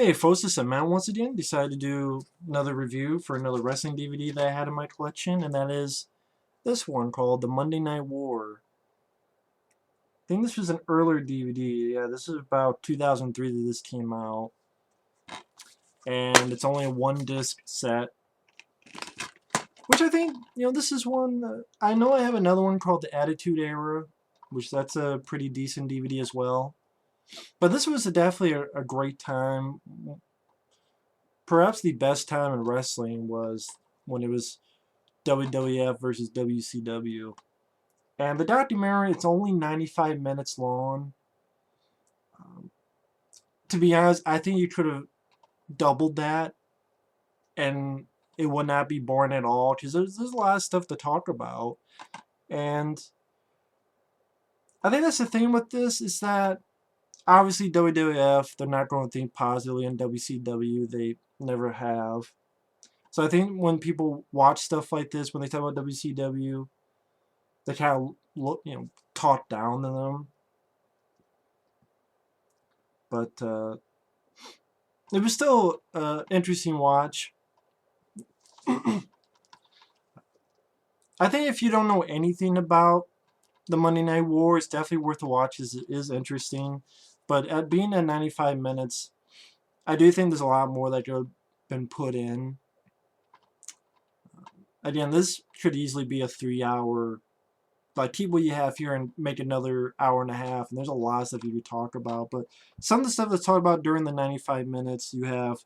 Hey, folks, this is Matt once again. Decided to do another review for another wrestling DVD that I had in my collection, and that is this one called The Monday Night War. I think this was an earlier DVD. Yeah, this is about 2003 that this came out, and it's only a one-disc set, which I think, this is one. I know I have another one called The Attitude Era, which that's a pretty decent DVD as well. But this was definitely a great time. Perhaps the best time in wrestling was when it was WWF versus WCW. And the documentary, it's only 95 minutes long. Um, to be honest, I think you could have doubled that and it would not be boring at all because there's a lot of stuff to talk about. And I think that's the thing with this is that obviously WWF, they're not going to think positively in WCW. They never have. So I think when people watch stuff like this, when they talk about WCW, they kind of look, talk down to them. But it was still an interesting watch. I think if you don't know anything about the Monday Night War, it's definitely worth a watch. It is interesting. But at being at 95 minutes, I do think there's a lot more that could have been put in. Again, this could easily be a 3-hour. Like, keep what you have here and make another hour and a half. And there's a lot of stuff you could talk about. But some of the stuff that's talked about during the 95 minutes, you have.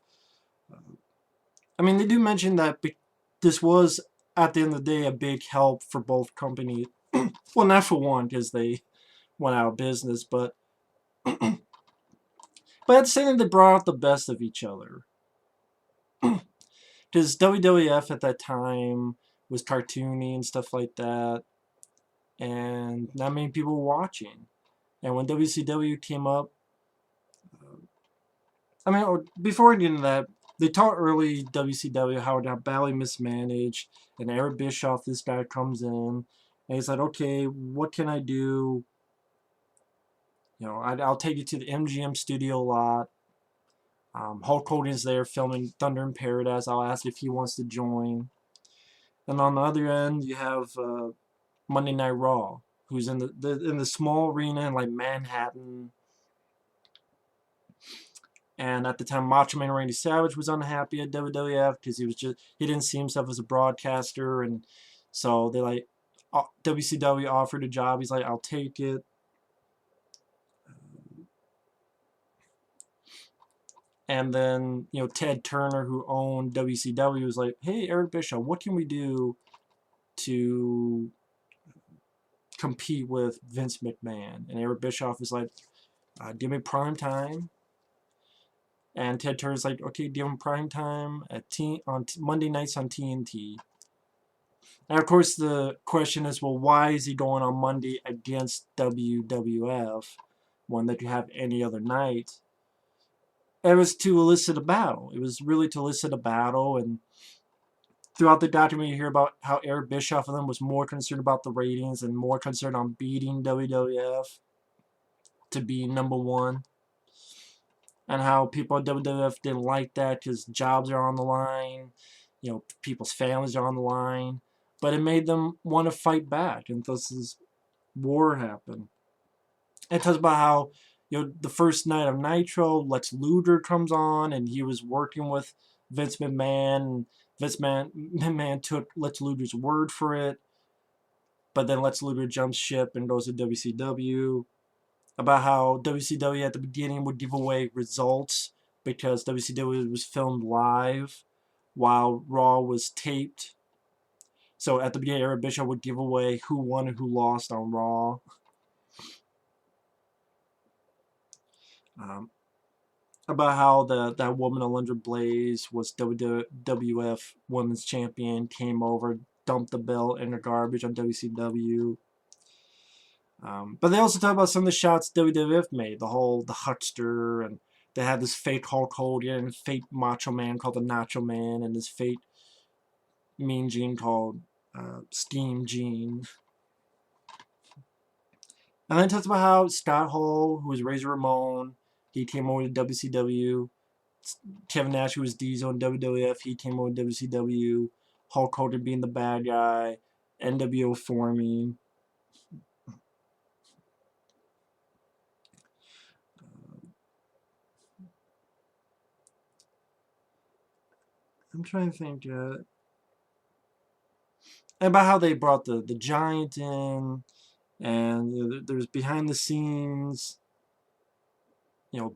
I mean, they do mention that this was, at the end of the day, a big help for both companies. Well, not for one, because they went out of business, but at the same time, they brought out the best of each other. Because WWF at that time was cartoony and stuff like that, and not many people were watching. And when WCW came up, I mean, before I get into that, they taught early WCW how it got badly mismanaged, and Eric Bischoff, this guy, comes in, and he's like, okay, what can I do? I'll take you to the MGM studio lot. Hulk Hogan's there filming Thunder in Paradise. I'll ask if he wants to join. And on the other end, you have Monday Night Raw, who's in the small arena in like Manhattan. And at the time, Macho Man Randy Savage was unhappy at WWF because he didn't see himself as a broadcaster, and so WCW offered a job. He's like, I'll take it. And then, Ted Turner, who owned WCW, was like, hey, Eric Bischoff, what can we do to compete with Vince McMahon? And Eric Bischoff is like, give me prime time. And Ted Turner's like, okay, give him prime time on Monday nights on TNT. And of course, the question is, well, why is he going on Monday against WWF when they could have any other night? It was to elicit a battle. It was really to elicit a battle, and throughout the document you hear about how Eric Bischoff and them was more concerned about the ratings and more concerned on beating WWF to be number one, and how people at WWF didn't like that because jobs are on the line, people's families are on the line, but it made them want to fight back, and thus this war happened. It talks about how the first night of Nitro, Lex Luger comes on, and he was working with Vince McMahon. And McMahon took Lex Luger's word for it, but then Lex Luger jumps ship and goes to WCW. About how WCW at the beginning would give away results because WCW was filmed live while Raw was taped. So at the beginning, Eric Bischoff would give away who won and who lost on Raw. About how that woman, Alundra Blaze, was WWF Women's Champion, came over, dumped the belt in the garbage on WCW. But they also talk about some of the shots WWF made, the Huckster, and they had this fake Hulk Hogan, fake Macho Man called the Nacho Man, and this fake Mean Gene called Steam Gene. And then it talks about how Scott Hall, who was Razor Ramon, he came over to WCW Kevin Nash was Diesel in WWF. He came over to WCW. Hulk Hogan being the bad guy. NWO forming. I'm trying to think about how they brought the Giant in, and there's behind the scenes,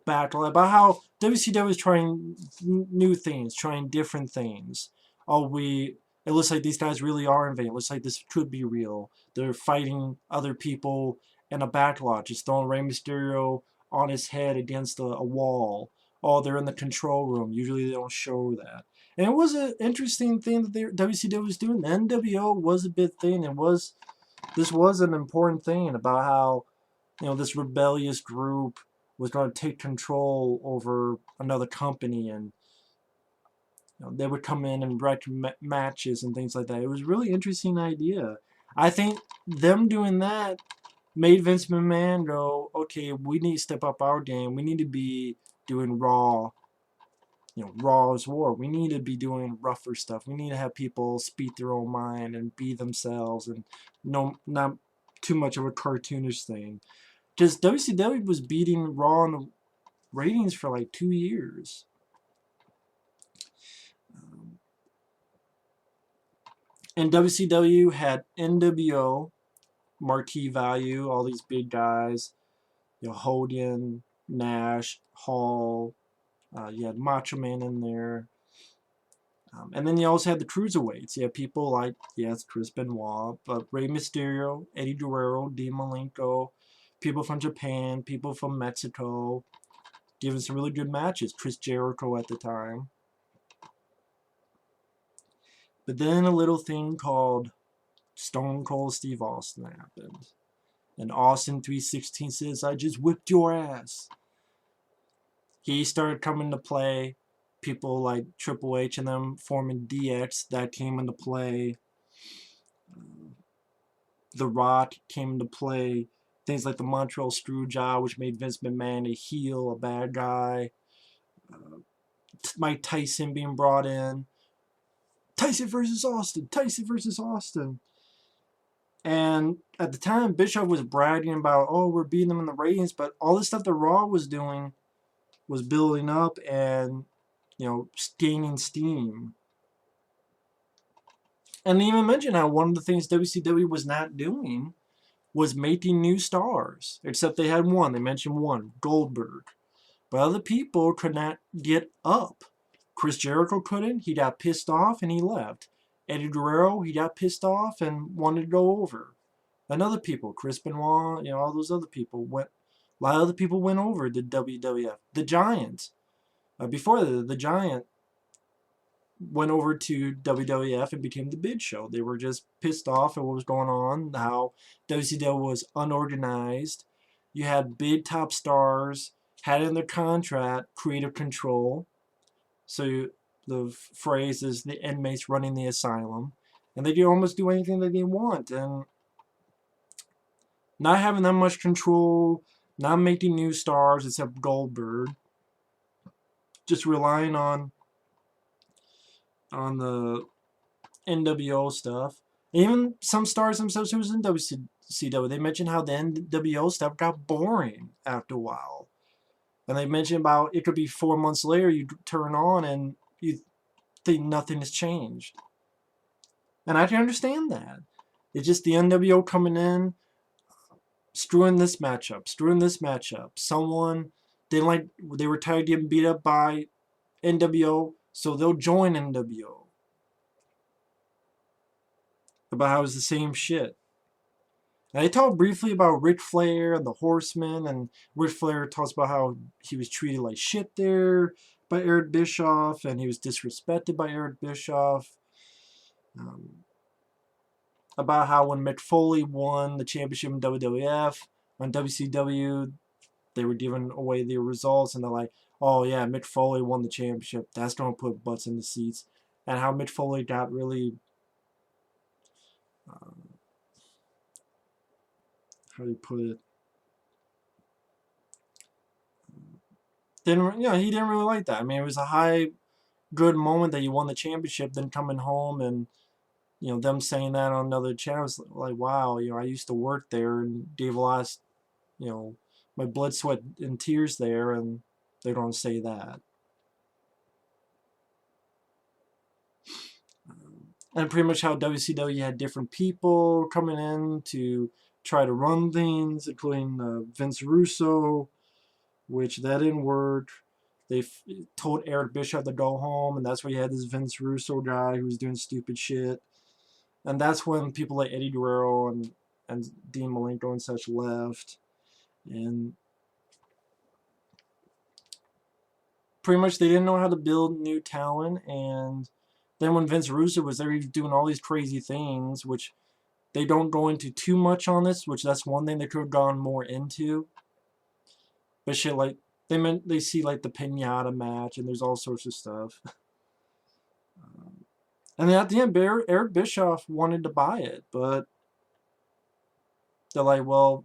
battle about how WCW is trying new things, trying different things. It looks like these guys really are invading. It looks like this could be real. They're fighting other people in a backlot, just throwing Rey Mysterio on his head against a wall. Oh, they're in the control room. Usually they don't show that. And it was an interesting thing that WCW was doing. The NWO was a big thing. This was an important thing about how this rebellious group was going to take control over another company, and they would come in and wreck matches and things like that. It was a really interesting idea. I think them doing that made Vince McMahon go, okay, we need to step up our game. We need to be doing Raw. Raw is war. We need to be doing rougher stuff. We need to have people speak their own mind and be themselves, and not too much of a cartoonish thing. Because WCW was beating Raw in the ratings for like 2 years. And WCW had NWO, marquee value, all these big guys, Hogan, Nash, Hall, you had Macho Man in there. And then you also had the cruiserweights. You had people like, yes, Chris Benoit, but Rey Mysterio, Eddie Guerrero, Dean Malenko, people from Japan, people from Mexico, giving some really good matches. Chris Jericho at the time. But then a little thing called Stone Cold Steve Austin happened. And Austin 316 says, I just whipped your ass. He started coming to play. People like Triple H and them forming DX, that came into play. The Rock came into play. Things like the Montreal Screwjob, which made Vince McMahon a heel, a bad guy. Mike Tyson being brought in. Tyson versus Austin. Tyson versus Austin. And at the time, Bischoff was bragging about, oh, we're beating them in the ratings, but all the stuff that Raw was doing was building up and, gaining steam. And they even mentioned how one of the things WCW was not doing was making new stars, except they had one. They mentioned one, Goldberg. But other people could not get up. Chris Jericho couldn't. He got pissed off and he left. Eddie Guerrero, he got pissed off and wanted to go over. And other people, Chris Benoit, all those other people went. A lot of other people went over to WWF. The Giant, before the Giant went over to WWF and became the Big Show. They were just pissed off at what was going on, how WCW was unorganized. You had big top stars, had in their contract creative control. So the phrase is the inmates running the asylum. And they could almost do anything that they want. And not having that much control, not making new stars except Goldberg, just relying on the NWO stuff. Even some stars themselves who was in WCW, they mentioned how the NWO stuff got boring after a while. And they mentioned about it could be 4 months later you turn on and you think nothing has changed. And I can understand that. It's just the NWO coming in, screwing this matchup. Someone they were tired of getting beat up by NWO, so they'll join NWO. About how it's the same shit. And they talk briefly about Ric Flair and the Horsemen, and Ric Flair talks about how he was treated like shit there by Eric Bischoff, and he was disrespected by Eric Bischoff. About how when Mick Foley won the championship in WWF, on WCW, they were giving away their results, and they're like, oh yeah, Mick Foley won the championship. That's going to put butts in the seats. And how Mick Foley got really... how do you put it? he didn't really like that. I mean, it was a high, good moment that you won the championship, then coming home and, them saying that on another channel was like, wow, I used to work there and gave a lot of, you know, my blood, sweat, and tears there, and they don't say that. And pretty much how WCW had different people coming in to try to run things, including Vince Russo, which that didn't work. They told Eric Bischoff to go home, and that's why you had this Vince Russo guy who was doing stupid shit. And that's when people like Eddie Guerrero and Dean Malenko and such left. And pretty much they didn't know how to build new talent. And then when Vince Russo was there, he was doing all these crazy things, which they don't go into too much on this, which that's one thing they could have gone more into. But shit, like, they see like the pinata match, and there's all sorts of stuff. And then at the end, Eric Bischoff wanted to buy it, but they're like, well,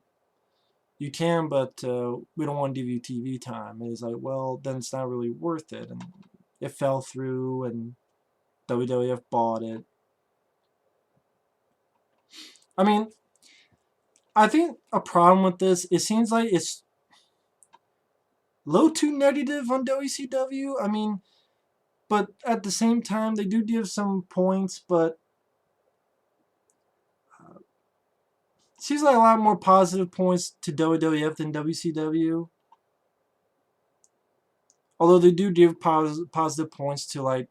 you can, but we don't want to give you TV time. And he's like, well, then it's not really worth it. And it fell through, and WWF bought it. I mean, I think a problem with this, it seems like it's a little too negative on WCW. I mean, but at the same time, they do give some points, but it seems like a lot more positive points to WWF than WCW. Although they do give positive points to, like,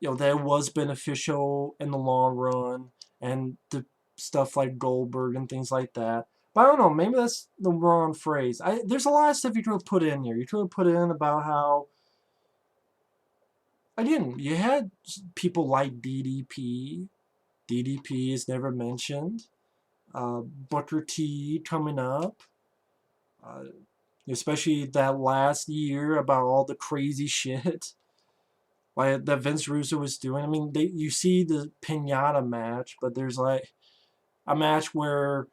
that it was beneficial in the long run, and the stuff like Goldberg and things like that. But I don't know, maybe that's the wrong phrase. There's a lot of stuff you could have put in here. You could have put in about how, again, you had people like DDP. DDP is never mentioned. Booker T coming up. Especially that last year about all the crazy shit like that Vince Russo was doing. I mean, you see the pinata match, but there's like a match where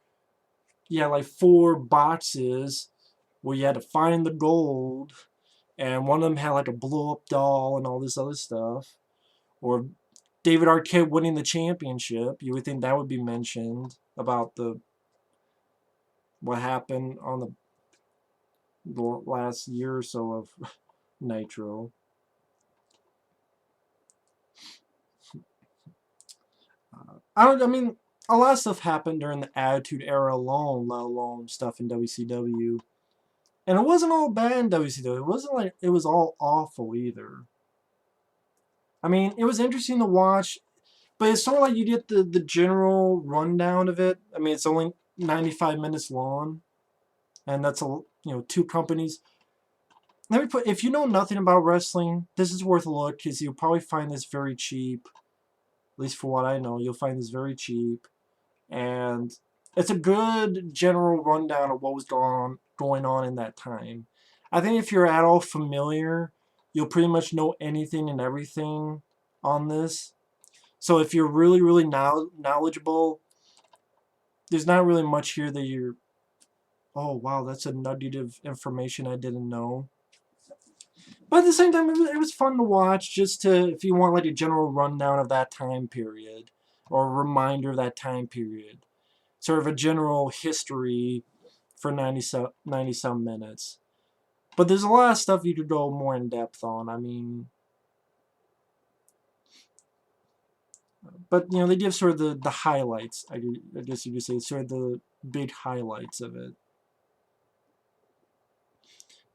you had like 4 boxes where you had to find the gold, and one of them had like a blow up doll and all this other stuff. Or David Arquette winning the championship. You would think that would be mentioned about what happened on the last year or so of Nitro. I mean, a lot of stuff happened during the Attitude Era alone, let alone stuff in WCW. And it wasn't all bad in WCW. It wasn't like it was all awful either. I mean, it was interesting to watch, but it's sort of like you get the general rundown of it. I mean, it's only 95 minutes long, and that's 2 companies. Let me if you know nothing about wrestling, this is worth a look, because you'll probably find this very cheap. At least for what I know, you'll find this very cheap. And it's a good general rundown of what was going on in that time. I think if you're at all familiar, you'll pretty much know anything and everything on this. So if you're really, really knowledgeable, there's not really much here that you're, oh wow, that's a nugget of information I didn't know. But at the same time, it was fun to watch, just if you want like a general rundown of that time period, or a reminder of that time period. Sort of a general history for 90 some minutes. But there's a lot of stuff you could go more in depth on. I mean, but they give sort of the highlights. I guess you could say sort of the big highlights of it.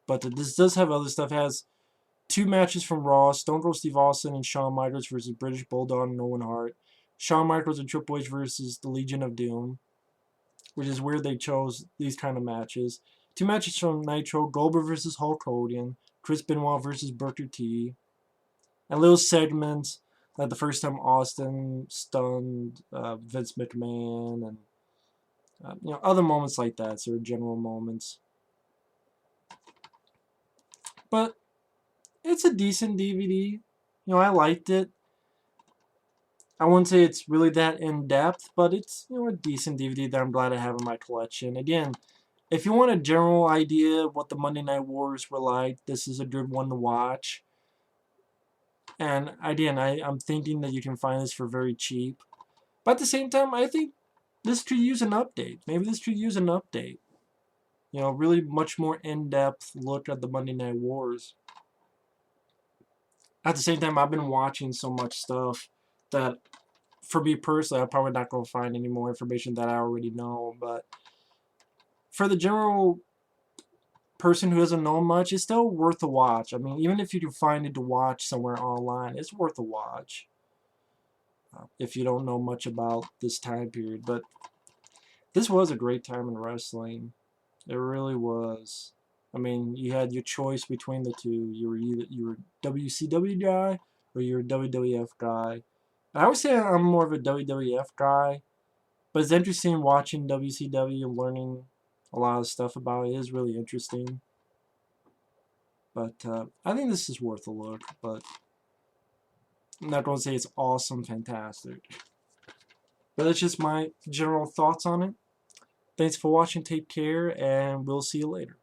But this does have other stuff. It has 2 matches from Raw: Stone Cold Steve Austin and Shawn Michaels versus British Bulldog and Owen Hart. Shawn Michaels and Triple H versus the Legion of Doom, which is weird they chose these kind of matches. 2 matches from Nitro: Goldberg versus Hulk Hogan, Chris Benoit versus Booker T, and little segments like the first time Austin stunned Vince McMahon, and other moments like that, sort of general moments. But it's a decent DVD. I liked it. I wouldn't say it's really that in depth, but it's a decent DVD that I'm glad I have in my collection. Again, if you want a general idea of what the Monday Night Wars were like, this is a good one to watch. And again, I'm thinking that you can find this for very cheap. But at the same time, I think this could use an update. Maybe this could use an update. You know, really much more in-depth look at the Monday Night Wars. At the same time, I've been watching so much stuff that, for me personally, I'm probably not going to find any more information that I already know. But for the general person who doesn't know much, it's still worth a watch. I mean, even if you can find it to watch somewhere online, it's worth a watch. If you don't know much about this time period. But this was a great time in wrestling. It really was. I mean, you had your choice between the two. You were a WCW guy or you're a WWF guy. And I would say I'm more of a WWF guy, but it's interesting watching WCW and learning a lot of stuff about it. It is really interesting. But I think this is worth a look. But I'm not going to say it's awesome, fantastic. But that's just my general thoughts on it. Thanks for watching. Take care, and we'll see you later.